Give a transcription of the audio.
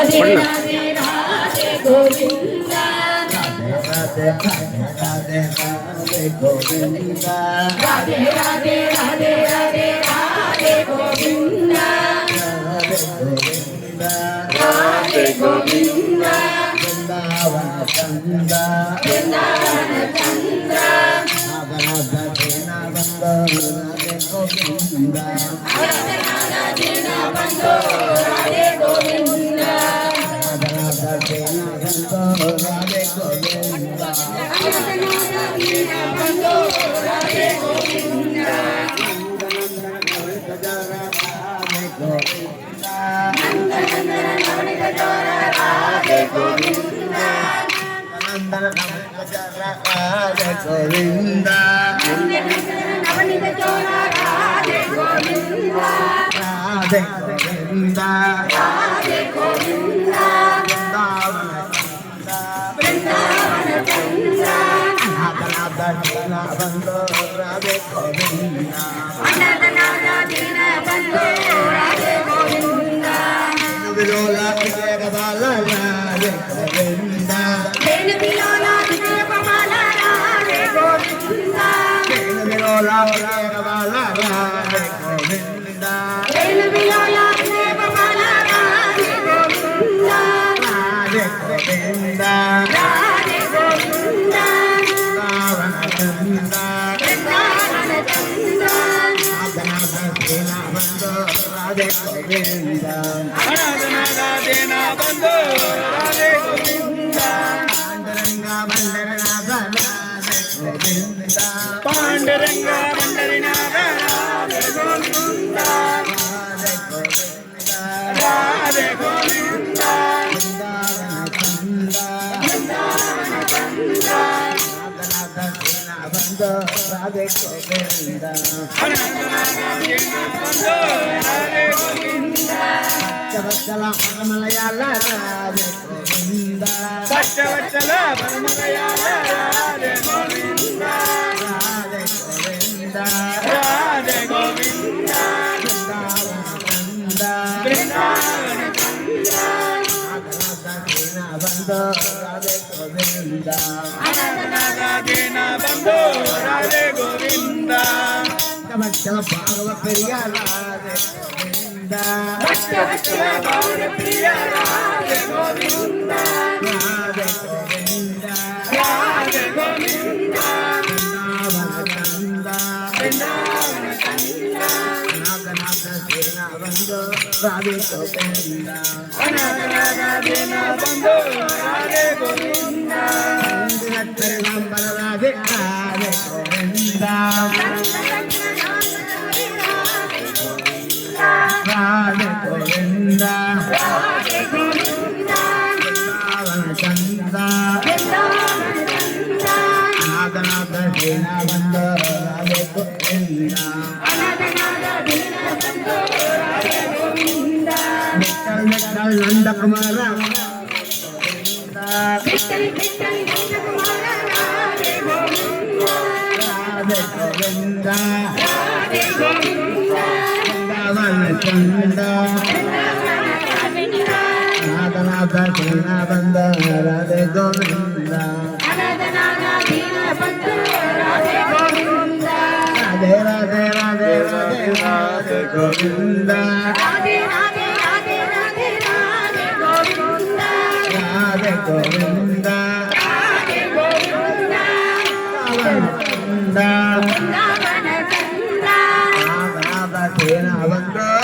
राधे राधे राधे गोविंद राधे राधे राधे राधे गोविंद राधे राधे राधे राधे राधे गोविंद राधे गोविंद राधे गोविंद वृंदावन चंद वृंदावन चंद्र राधे राधे गोविंद राधे राधे बंधो राधे गोविंद राधे राधे गोविंद बंधो राधे गोविंद राधे गोविंद राधे गोविंद नवनीत चोर राधे गोविंद राधे गोविंद राधे गोविंद वृंदावन चंद्र बंदो राधे गोविंद अनाथ दीन बंधो राधे गोविंद विलोला विजय बाला राधे गोविंद विलोला विजय बाला राधे गोविंद विलोला विजय बाला राधे गोविंद विलोला विजय बाला राधे गोविंद राधे गोविंद राधे गोविंद रावण चंद वृंदावन चंद्र बंदो राधे गोविंद बंधो राधे गोविंद पांडुरंग पांडुरंग राधे गोविंद राधे गोविंद वृंदावन चंद्र राधे गोविंद बंधो राधे गोविंद चला मलयाला राधे गोविंद भक्तवत्सल परमदयाल राधे गोविंद राधे गोविंद राधे गोविंद वृंदावन वृंदावन बंदो राधे गोविंद अनाथनाथदीन बंधो राधे गोविंद चल भागव प्रिय राधे गोविंद भक्तवत्सल गौर प्रिय राधे गोविंद राधे गोविंद राधे गोविंद वृंदावन चंद वृंदावन चंद्र बंदो राधे गोविंद अनाथनाथदीन बंधो राधे गोविंद नंबर राधे राधे गोविंद राधे गोविंद राधे गोविंद वृंदावन चंद नागनाथ सेना बंदो राधे गोविंद निकल निकल नंद कुमार राधे गोविंद वृंदावन चंद नागनाथ सेना बंदो राधे गोविंद राधे राधे राधे राधे राधे गोविंद राधे गोविंद नागनाथ सेना बंदो